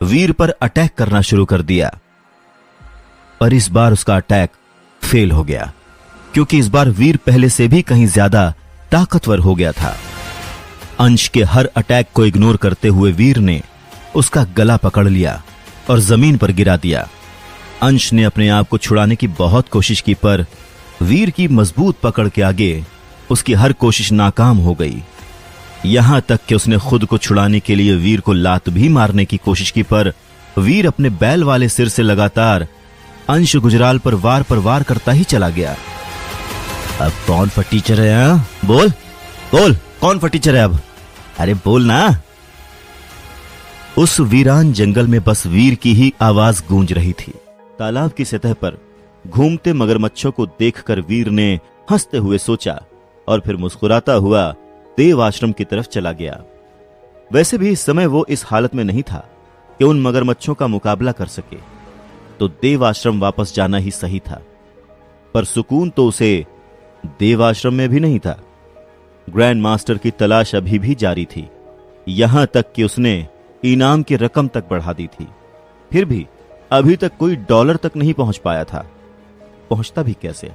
वीर पर अटैक करना शुरू कर दिया। पर इस बार उसका अटैक फेल हो गया, क्योंकि इस बार वीर पहले से भी कहीं ज्यादा ताकतवर हो गया था। अंश के हर अटैक को इग्नोर करते हुए वीर ने उसका गला पकड़ लिया और जमीन पर गिरा दिया। अंश ने अपने आप को छुड़ाने की बहुत कोशिश की, पर वीर की मजबूत पकड़ के आगे उसकी हर कोशिश नाकाम हो गई। यहां तक कि उसने खुद को छुड़ाने के लिए वीर को लात भी मारने की कोशिश की, पर वीर अपने बैल वाले सिर से लगातार अंश गुजराल पर वार करता ही चला गया। अब कौन फटीचर है? हाँ? बोल बोल, कौन फटीचर है अब? अरे बोल ना। उस वीरान जंगल में बस वीर की ही आवाज गूंज रही थी। तालाब की सतह पर घूमते मगरमच्छों को देखकर वीर ने हंसते हुए सोचा और फिर मुस्कुराता हुआ देव आश्रम की तरफ चला गया। वैसे भी इस समय वो इस हालत में नहीं था कि उन मगरमच्छों का मुकाबला कर सके, तो देव आश्रम वापस जाना ही सही था। पर सुकून तो उसे देव आश्रम में भी नहीं था। ग्रैंड मास्टर की तलाश अभी भी जारी थी, यहां तक कि उसने इनाम की रकम तक बढ़ा दी थी। फिर भी अभी तक कोई डॉलर तक नहीं पहुंच पाया था। पहुंचता भी कैसे?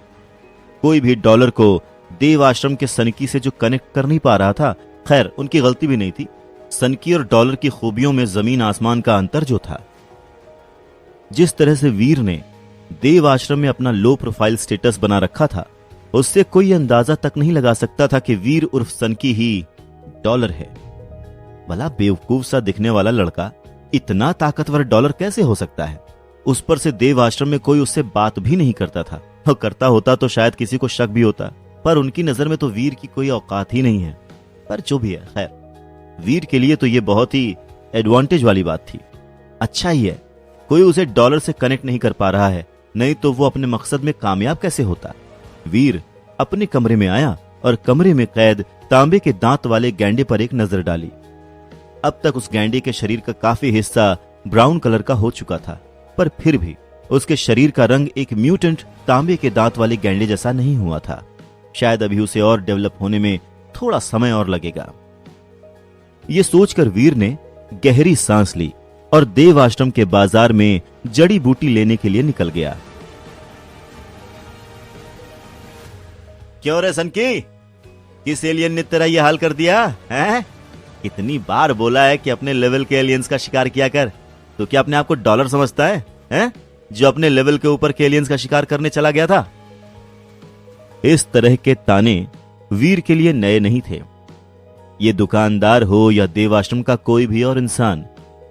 कोई भी डॉलर को देव आश्रम के सनकी से जो कनेक्ट कर नहीं पा रहा था, खैर उनकी गलती भी नहीं थी। सनकी और डॉलर की खूबियों में जमीन आसमान का अंतर जो था। जिस तरह से वीर ने देव आश्रम में अपना लो प्रोफाइल स्टेटस बना रखा था, उससे कोई अंदाजा तक नहीं लगा सकता था कि वीर उर्फ सनकी ही डॉलर है। भला बेवकूफ सा दिखने वाला लड़का इतना ताकतवर डॉलर कैसे हो सकता है? उस पर से देव आश्रम में कोई उससे बात भी नहीं करता था, और करता होता तो शायद किसी को शक भी होता, पर उनकी नजर में तो वीर की कोई औकात ही नहीं है। पर जो भी है, खैर वीर के लिए तो ये बहुत ही एडवांटेज वाली बात थी। अच्छा ही है कोई उसे डॉलर से कनेक्ट नहीं कर पा रहा है, नहीं तो वो अपने मकसद में कामयाब कैसे होता। वीर अपने कमरे में आया और कमरे में कैद तांबे के दांत वाले गैंडे पर एक नजर डाली। अब तक उस गैंडे के शरीर का काफी हिस्सा ब्राउन कलर का हो चुका था, पर फिर भी उसके शरीर का रंग एक म्यूटेंट तांबे के दांत वाले गैंडे जैसा नहीं हुआ था। शायद अभी उसे और डेवलप होने में थोड़ा समय और लगेगा। ये सोचकर वीर ने गहरी सांस ली और देव आश्रम के बाजार में जड़ी बूटी लेने के लिए निकल गया। क्यों रे सनकी, किस एलियन ने तेरा यह हाल कर दिया है? कितनी बार बोला है कि अपने लेवल के एलियंस का शिकार किया कर। तो क्या अपने आप को डॉलर समझता है, हैं? जो अपने लेवल के ऊपर के एलियंस का शिकार करने चला गया था। इस तरह के ताने वीर के लिए नए नहीं थे। ये दुकानदार हो या देवाश्रम का कोई भी और इंसान,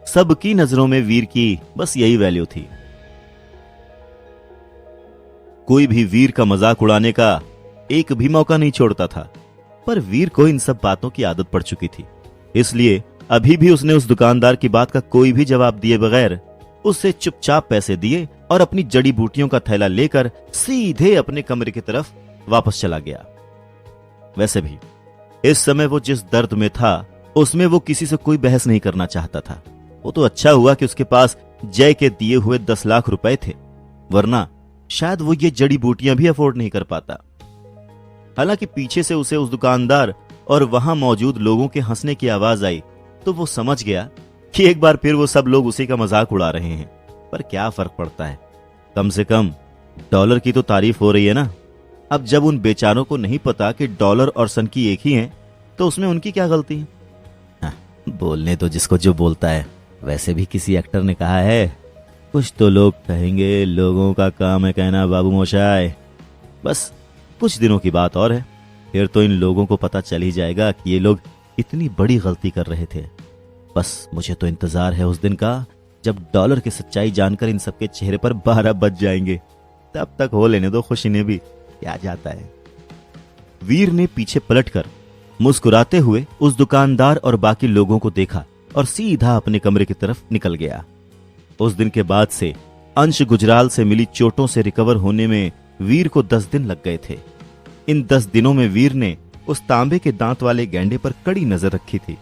सबकी नजरों में वीर की बस यही वैल्यू थी। कोई भी वीर का मजाक उड़ाने का एक भी मौका नहीं छोड़ता था, पर वीर को इन सब बातों की आदत पड़ चुकी थी। इसलिए अभी भी उसने उस दुकानदार की बात का कोई भी जवाब दिए बगैर उससे चुपचाप पैसे दिए और अपनी जड़ी बूटियों का थैला लेकर सीधे अपने कमरे की तरफ वापस चला गया। वैसे भी इस समय वो जिस दर्द में था, उसमें वो किसी से कोई बहस नहीं करना चाहता था। वो तो अच्छा हुआ कि उसके पास जय के दिए हुए 10 लाख रुपए थे, वरना शायद वो ये जड़ी बूटियां भी अफोर्ड नहीं कर पाता। हालांकि पीछे से उसे उस दुकानदार और वहां मौजूद लोगों के हंसने की आवाज आई, तो वो समझ गया कि एक बार फिर वो सब लोग उसी का मजाक उड़ा रहे हैं। पर क्या फर्क पड़ता है, कम से कम डॉलर की तो तारीफ हो रही है ना। अब जब उन बेचारों को नहीं पता कि डॉलर और सनकी एक ही हैं, तो उसमें उनकी क्या गलती है? बोलने तो जिसको जो बोलता है। वैसे भी किसी एक्टर ने कहा है, कुछ तो लोग कहेंगे, लोगों का काम है कहना बाबू मोशाय। बस कुछ दिनों की बात और है, फिर तो इन लोगों को पता चल ही जाएगा कि ये लोग इतनी बड़ी गलती कर रहे थे। बस मुझे तो इंतजार है उस दिन का जब डॉलर की सच्चाई जानकर इन सबके चेहरे पर 12 बज जाएंगे। तब तक हो लेने दो खुशी ने भी, क्या जाता है। वीर ने पीछे पलटकर मुस्कुराते हुए उस दुकानदार और बाकी लोगों को देखा और सीधा अपने कमरे की तरफ निकल गया। उस दिन के बाद से अंश गुजराल से मिली चोटों से रिकवर होने में वीर को 10 दिन लग गए थे। इन 10 दिनों में वीर ने उस तांबे के दांत वाले गैंडे पर कड़ी नजर रखी थी।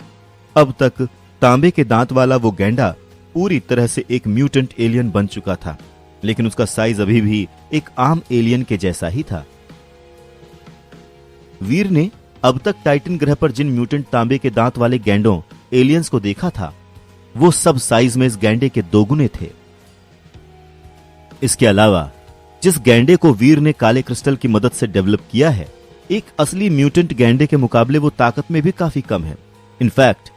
अब तक तांबे के दांत वाला वो गैंडा पूरी तरह से एक म्यूटेंट एलियन बन चुका था, लेकिन उसका साइज अभी भी एक आम एलियन के जैसा ही था। वीर ने अब तक टाइटन ग्रह पर जिन म्यूटेंट तांबे के दांत वाले गैंडों एलियंस को देखा था, वो सब साइज में इस गैंडे के दोगुने थे। इसके अलावा जिस गैंडे को वीर ने काले क्रिस्टल की मदद से डेवलप किया है, एक असली म्यूटेंट गैंडे के मुकाबले वो ताकत में भी काफी कम है। इनफैक्ट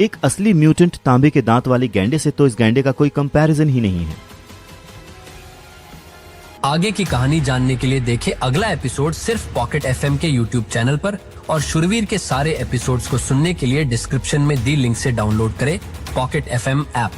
एक असली म्यूटेंट तांबे के दांत वाले गैंडे से तो इस गैंडे का कोई कंपैरिजन ही नहीं है। आगे की कहानी जानने के लिए देखें अगला एपिसोड सिर्फ पॉकेट एफएम के यूट्यूब चैनल पर, और शूरवीर के सारे एपिसोड्स को सुनने के लिए डिस्क्रिप्शन में दी लिंक से डाउनलोड करें पॉकेट एफएम ऐप।